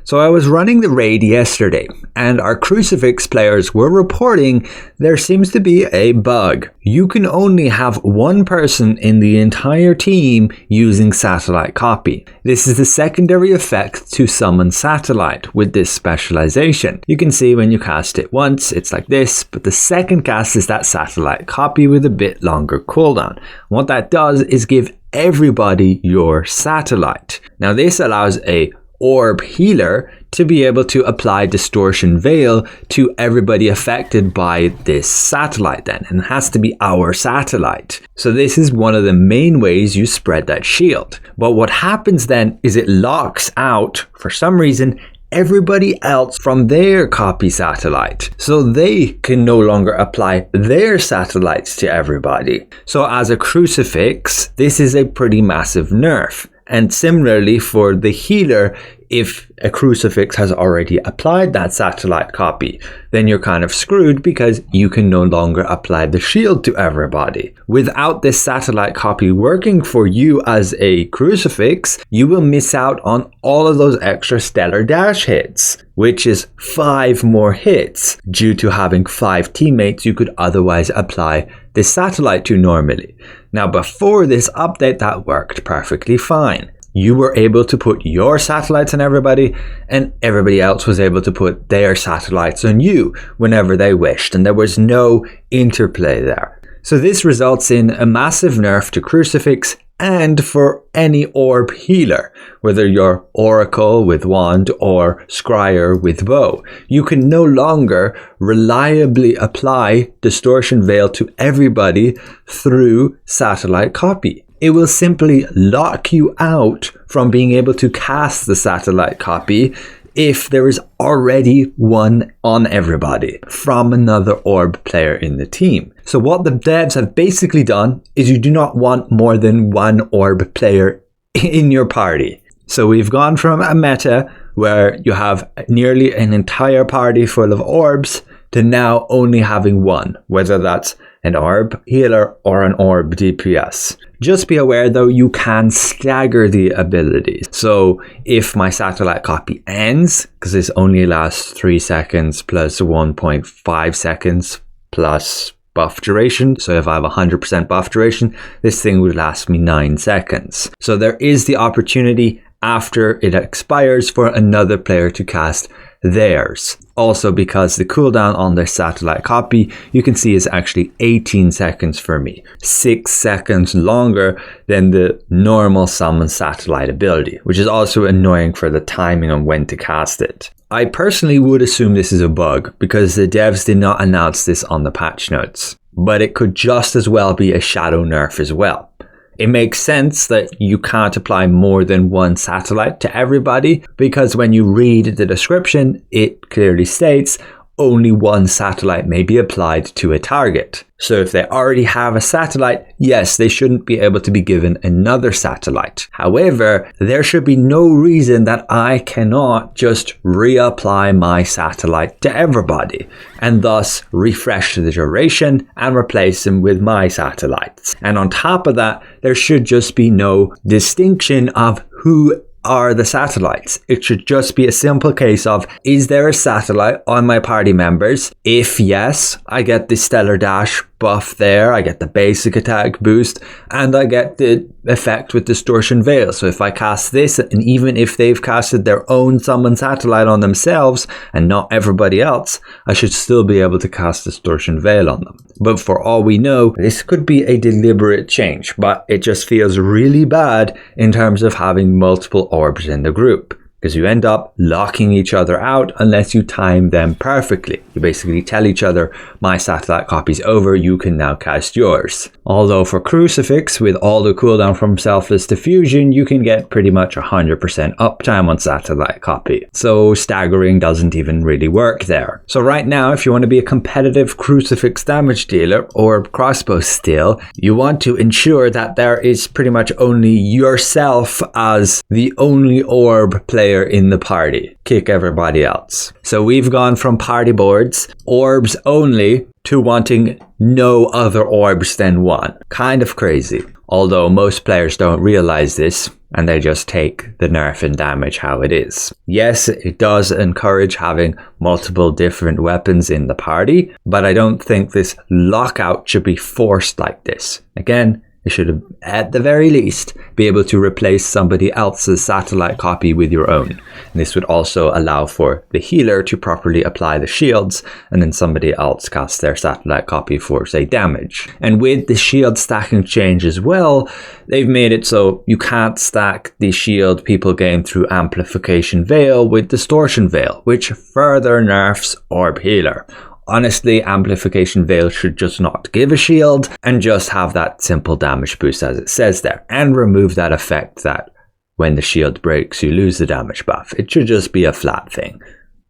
So I was running the raid yesterday, and our Crucifix players were reporting there seems to be a bug. You can only have one person in the entire team using Satellite Copy. This is the secondary effect to Summon Satellite with this specialization. You can see when you cast it once, it's like this, but the second cast is that Satellite Copy with a bit longer cooldown. What that does is give everybody your Satellite. Now this allows a Orb Healer to be able to apply Distortion Veil to everybody affected by this satellite then, and it has to be our satellite. So this is one of the main ways you spread that shield. But what happens then is it locks out, for some reason, everybody else from their copy satellite. So they can no longer apply their satellites to everybody. So as a Crucifix, this is a pretty massive nerf. And similarly for the healer, if a Crucifix has already applied that Satellite Copy, then you're kind of screwed because you can no longer apply the shield to everybody. Without this Satellite Copy working for you as a Crucifix, you will miss out on all of those extra Stellar Dash hits, which is 5 more hits due to having 5 teammates you could otherwise apply this satellite to normally. Now before this update that worked perfectly fine. You were able to put your satellites on everybody, and everybody else was able to put their satellites on you whenever they wished, and there was no interplay there. So this results in a massive nerf to Crucifix and for any Orb Healer, whether you're Oracle with Wand or Scryer with Bow. You can no longer reliably apply Distortion Veil to everybody through Satellite Copy. It will simply lock you out from being able to cast the Satellite Copy if there is already one on everybody from another Orb player in the team. So what the devs have basically done is you do not want more than one Orb player in your party. So we've gone from a meta where you have nearly an entire party full of orbs to now only having one, whether that's an Orb Healer or an Orb DPS. Just be aware though, you can stagger the abilities. So if my Satellite Copy ends, because this only lasts 3 seconds plus 1.5 seconds plus buff duration. So if I have 100% buff duration, this thing would last me 9 seconds. So there is the opportunity after it expires for another player to cast theirs. Also, because the cooldown on the Satellite Copy, you can see is actually 18 seconds for me. 6 seconds longer than the normal Summon Satellite ability, which is also annoying for the timing on when to cast it. I personally would assume this is a bug because the devs did not announce this on the patch notes, but it could just as well be a shadow nerf as well. It makes sense that you can't apply more than one satellite to everybody because when you read the description, it clearly states only one satellite may be applied to a target. So if they already have a satellite, yes, they shouldn't be able to be given another satellite. However, there should be no reason that I cannot just reapply my satellite to everybody and thus refresh the duration and replace them with my satellites. And on top of that, there should just be no distinction of who are the satellites. It should just be a simple case of, is there a satellite on my party members? If yes, I get the Stellar Dash buff there, I get the basic attack boost, and I get the effect with Distortion Veil. So if I cast this, and even if they've casted their own Summon Satellite on themselves and not everybody else, I should still be able to cast Distortion Veil on them. But for all we know, this could be a deliberate change, but it just feels really bad in terms of having multiple orbs in the group, because you end up locking each other out unless you time them perfectly. You basically tell each other, my Satellite Copy's over, you can now cast yours. Although for Crucifix, with all the cooldown from Selfless Diffusion, you can get pretty much 100% uptime on Satellite Copy. So staggering doesn't even really work there. So right now, if you want to be a competitive Crucifix damage dealer or crossbow still, you want to ensure that there is pretty much only yourself as the only orb player in the party. Kick everybody else. So we've gone from party boards, orbs only, to wanting no other orbs than one. Kind of crazy. Although most players don't realize this, and they just take the nerf and damage how it is. Yes, it does encourage having multiple different weapons in the party, but I don't think this lockout should be forced like this. Again, you should, at the very least, be able to replace somebody else's satellite copy with your own. And this would also allow for the healer to properly apply the shields, and then somebody else casts their satellite copy for, say, damage. And with the shield stacking change as well, they've made it so you can't stack the shield people gain through Amplification Veil with Distortion Veil, which further nerfs Orb Healer. Honestly, Amplification Veil should just not give a shield and just have that simple damage boost as it says there, and remove that effect that when the shield breaks you lose the damage buff. It should just be a flat thing,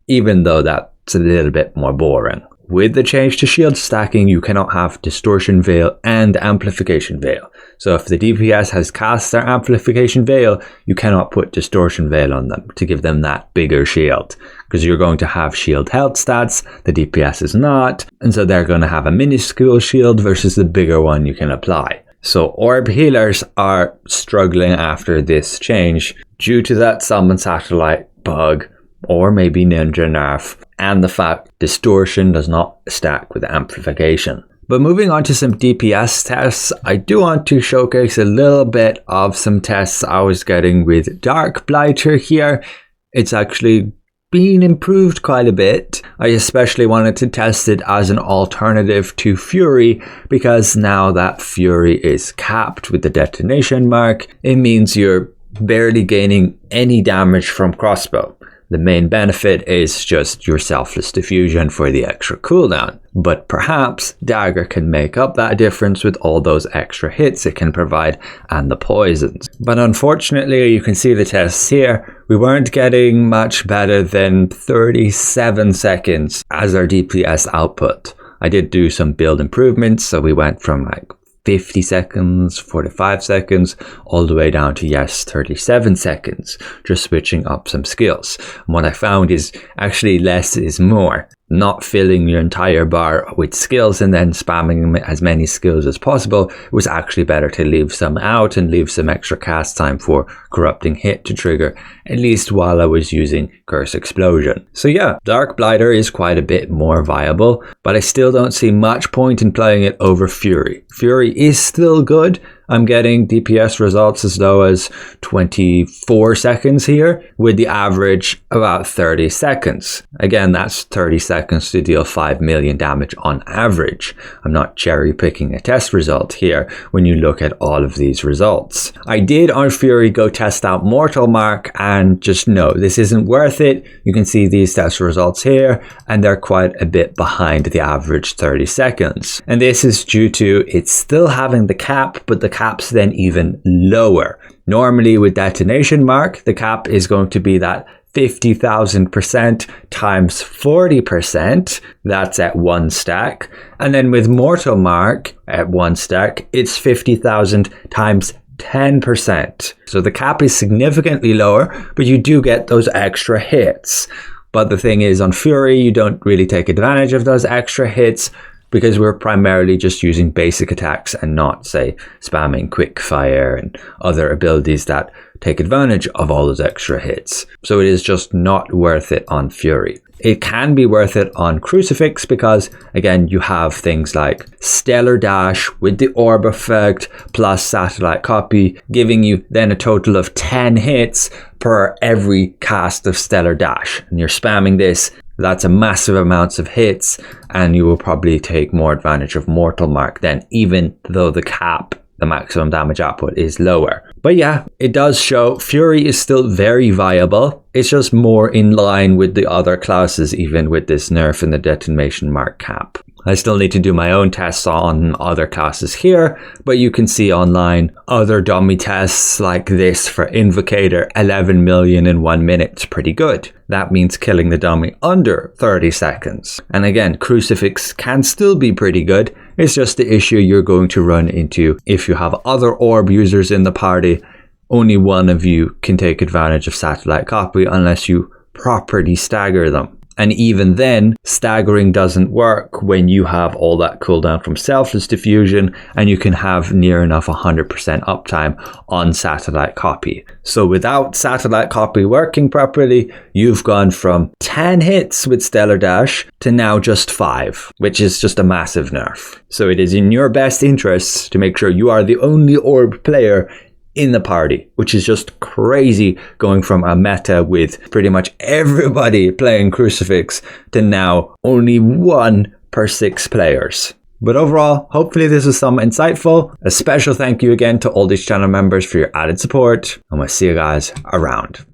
even though that's a little bit more boring. With the change to shield stacking, you cannot have Distortion Veil and Amplification Veil. So if the DPS has cast their Amplification Veil, you cannot put Distortion Veil on them to give them that bigger shield. Because you're going to have shield health stats, the DPS is not, and so they're going to have a minuscule shield versus the bigger one you can apply. So Orb Healers are struggling after this change due to that Summon Satellite bug, or maybe Ninja nerf, and the fact Distortion does not stack with Amplification. But moving on to some DPS tests, I do want to showcase a little bit of some tests I was getting with Darkblighter here. It's actually been improved quite a bit. I especially wanted to test it as an alternative to Fury, because now that Fury is capped with the detonation mark, it means you're barely gaining any damage from crossbow. The main benefit is just your selfless diffusion for the extra cooldown, but perhaps Dagger can make up that difference with all those extra hits it can provide and the poisons. But unfortunately, you can see the tests here, we weren't getting much better than 37 seconds as our DPS output. I did do some build improvements, so we went from like 50 seconds, 45 seconds, all the way down to, yes, 37 seconds, just switching up some skills. And what I found is actually less is more. Not filling your entire bar with skills and then spamming as many skills as possible. It was actually better to leave some out and leave some extra cast time for Corrupting Hit to trigger, at least while I was using Curse Explosion. So yeah, Darkblighter is quite a bit more viable, but I still don't see much point in playing it over Fury. Fury is still good. I'm getting DPS results as low as 24 seconds here, with the average about 30 seconds. Again, that's 30 seconds to deal 5 million damage on average. I'm not cherry picking a test result here when you look at all of these results. I did on Fury go test out Mortal Mark and just know this isn't worth it. You can see these test results here, and they're quite a bit behind the average 30 seconds. And this is due to it's still having the cap, but the cap's then even lower. Normally with Detonation Mark, the cap is going to be that 50,000% times 40%. That's at 1 stack. And then with Mortal Mark at 1 stack, it's 50,000 times 10%. So the cap is significantly lower, but you do get those extra hits. But the thing is, on Fury, you don't really take advantage of those extra hits, because we're primarily just using basic attacks and not, say, spamming quick fire and other abilities that take advantage of all those extra hits. So it is just not worth it on Fury. It can be worth it on Crucifix because, again, you have things like Stellar Dash with the Orb effect plus Satellite Copy, giving you then a total of 10 hits per every cast of Stellar Dash. And you're spamming this. That's a massive amounts of hits, and you will probably take more advantage of Mortal Mark then, even though the cap, the maximum damage output, is lower. But yeah, it does show Fury is still very viable. It's just more in line with the other classes, even with this nerf in the Detonation Mark cap. I still need to do my own tests on other classes here, but you can see online other dummy tests like this for Invocator, 11 million in 1 minute. It's pretty good. That means killing the dummy under 30 seconds. And again, Crucifix can still be pretty good. It's just the issue you're going to run into if you have other orb users in the party. Only one of you can take advantage of Satellite Copy unless you properly stagger them. And even then, staggering doesn't work when you have all that cooldown from Selfless Diffusion, and you can have near enough 100% uptime on Satellite Copy. So without Satellite Copy working properly, you've gone from 10 hits with Stellar Dash to now just 5, which is just a massive nerf. So it is in your best interests to make sure you are the only Orb player in the party, which is just crazy, going from a meta with pretty much everybody playing Crucifix to now only 1 per 6 players. But overall, hopefully this was some insightful. A special thank you again to all these channel members for your added support, and we'll see you guys around.